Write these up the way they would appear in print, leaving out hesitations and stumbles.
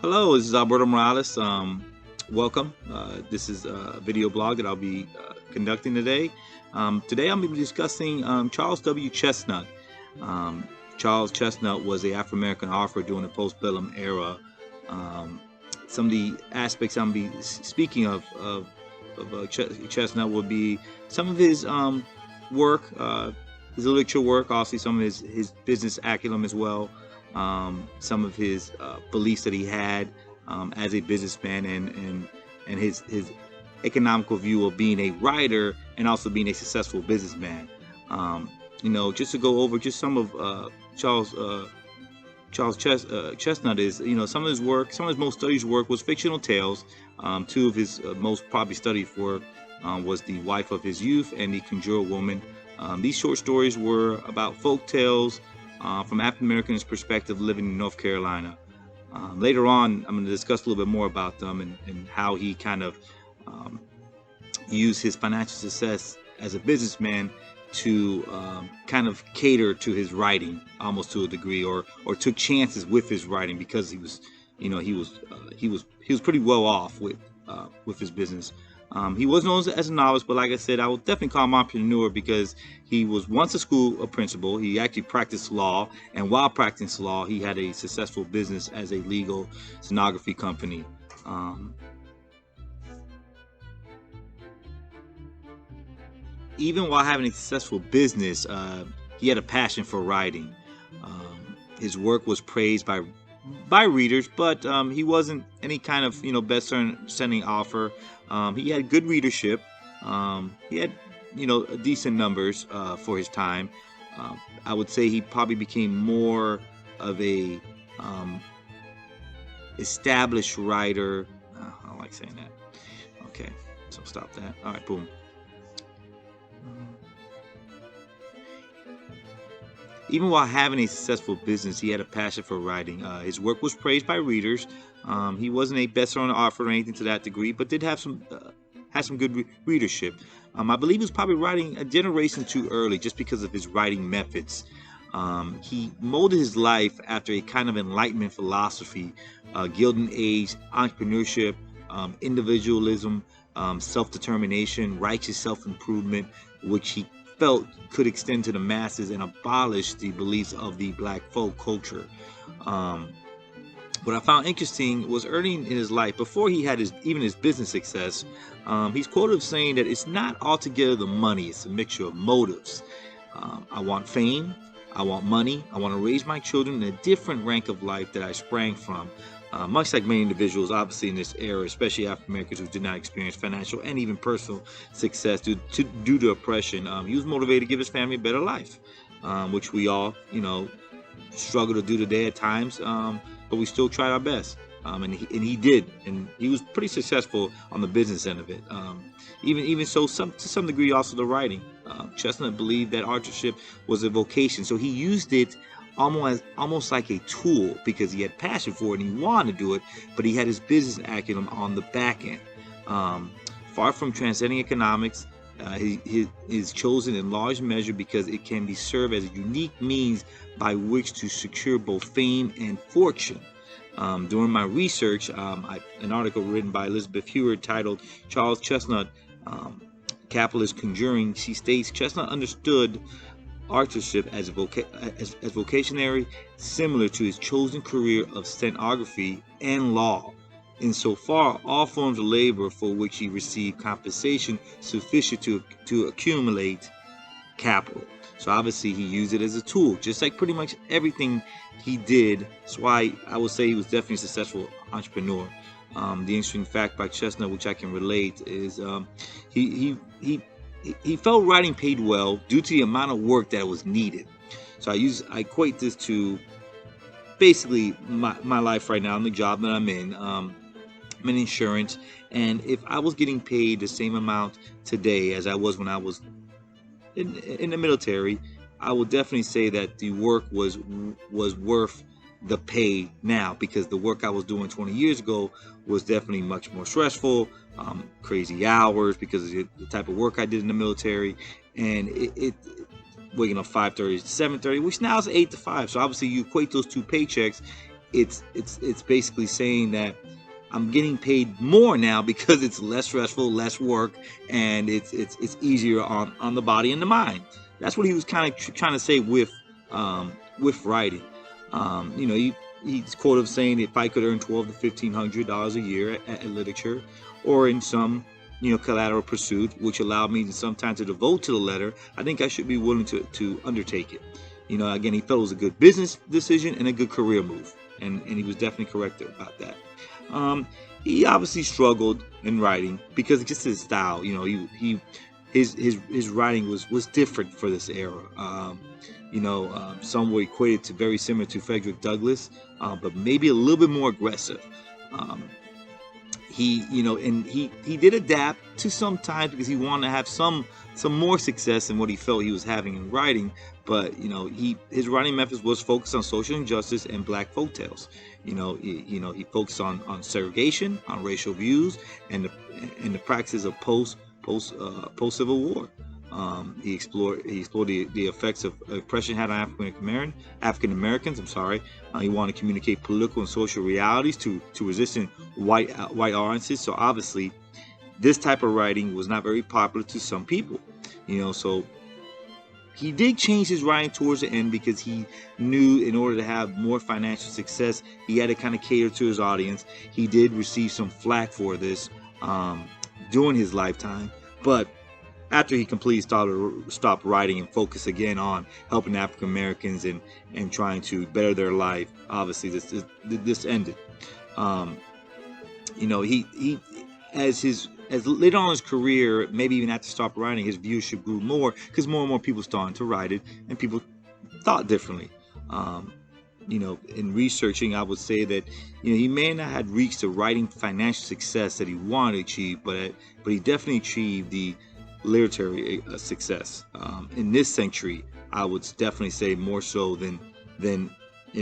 Hello, this is Alberto Morales. Welcome. This is a video blog that I'll be conducting today. Today I'm going to be discussing Charles W. Chesnutt. Um, Charles Chesnutt was an Afro-American author during the postbellum era. Some of the aspects I'm going to be speaking of Chesnutt would be some of his work, his literature work, obviously some of his business acumen as well. Some of his beliefs that he had as a businessman, and his economical view of being a writer and also being a successful businessman. Just to go over just some of Chesnutt is, some of his work, some of his most studied work was fictional tales. Two of his most probably studied work was The Wife of His Youth and The Conjure Woman. These short stories were about folk tales from African Americans' perspective living in North Carolina. Later on, I'm going to discuss a little bit more about them and how he kind of used his financial success as a businessman to kind of cater to his writing, almost to a degree, or took chances with his writing because he was pretty well off with his business. He was known as a novelist, but like I said, I would definitely call him an entrepreneur because he was once a principal. He actually practiced law, and while practicing law, he had a successful business as a legal stenography company. Even while having a successful business, he had a passion for writing. His work was praised by readers, but he wasn't any kind of best-selling author. He had good readership. He had decent numbers for his time. I would say he probably became more of a established writer. I don't like saying that. Okay, so stop that. All right, boom. Even while having a successful business, he had a passion for writing. His work was praised by readers. He wasn't a best-selling author or anything to that degree, but did have some good readership. I believe he was probably writing a generation too early just because of his writing methods. He molded his life after a kind of enlightenment philosophy, Gilded Age, entrepreneurship, individualism, self-determination, righteous self-improvement, which he felt could extend to the masses and abolish the beliefs of the black folk culture. What I found interesting was early in his life, before he had even his business success, he's quoted as saying that it's not altogether the money, it's a mixture of motives. I want fame, I want money, I want to raise my children in a different rank of life that I sprang from. Much like many individuals, obviously in this era, especially African Americans who did not experience financial and even personal success due to oppression, he was motivated to give his family a better life, which we all, struggle to do today at times, but we still tried our best, and he did, and he was pretty successful on the business end of it. Even so, to some degree, also the writing. Chesnutt believed that authorship was a vocation, so he used it almost like a tool because he had passion for it and he wanted to do it, but he had his business acumen on the back end. Far from transcending economics, he is chosen in large measure because it can be served as a unique means by which to secure both fame and fortune. During my research, an article written by Elizabeth Hewitt titled Charles Chesnutt, Capitalist Conjuring, she states Chesnutt understood authorship as vocationary, similar to his chosen career of stenography and law. Insofar, all forms of labor for which he received compensation sufficient to accumulate capital. So obviously he used it as a tool, just like pretty much everything he did. That's why I would say he was definitely a successful entrepreneur. The interesting fact by Chesnutt, which I can relate, is he felt writing paid well due to the amount of work that was needed. So I equate this to basically my life right now, in the job that I'm in. I'm in insurance, and if I was getting paid the same amount today as I was when I was in the military, I would definitely say that the work was worth the pay now, because the work I was doing 20 years ago was definitely much more stressful, crazy hours because of the type of work I did in the military, and it waking up 5:30 to 7:30, which now is 8 to 5. So obviously you equate those two paychecks, it's basically saying that I'm getting paid more now because it's less stressful, less work, and it's easier on the body and the mind. That's what he was kind of trying to say with writing. He's quoted saying, if I could earn $1,200 to $1,500 a year at literature, or in some collateral pursuit, which allowed me sometimes to devote to the letter, I think I should be willing to undertake it. Again, he felt it was a good business decision and a good career move, and he was definitely correct about that. He obviously struggled in writing because it's just his style. His writing was different for this era. Some were equated to very similar to Frederick Douglass, but maybe a little bit more aggressive. He did adapt to some times because he wanted to have some more success than what he felt he was having in writing. But his writing methods was focused on social injustice and black folktales. He focused on segregation, on racial views, and the practices of post Civil War. He explored the effects of oppression had on African Americans. He wanted to communicate political and social realities to resistant white audiences. So obviously, this type of writing was not very popular to some people. So he did change his writing towards the end because he knew in order to have more financial success, he had to kind of cater to his audience. He did receive some flack for this during his lifetime, but after he completely stopped writing and focused again on helping African Americans and trying to better their life, obviously this ended. As later on in his career, maybe even after he stopped writing, his viewership grew more because more and more people started to write it, and people thought differently. In researching, I would say that he may not have reached the writing financial success that he wanted to achieve, but he definitely achieved the literary success in this century. I would definitely say more so than in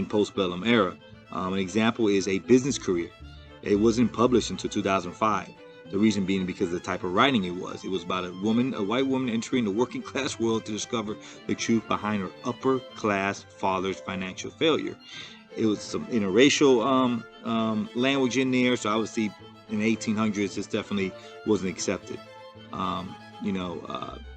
postbellum era. An example is A Business Career. It wasn't published until 2005. The reason being because of the type of writing it was. It was about a white woman entering the working class world to discover the truth behind her upper class father's financial failure. It was some interracial language in there, so obviously in the 1800s this definitely wasn't accepted.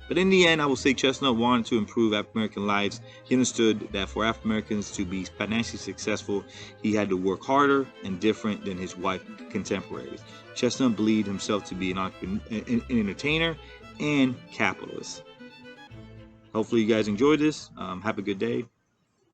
But in the end, I will say Chesnutt wanted to improve African American lives. He understood that for African Americans to be financially successful, he had to work harder and different than his white contemporaries. Chesnutt believed himself to be an entertainer and capitalist. Hopefully you guys enjoyed this. Have a good day.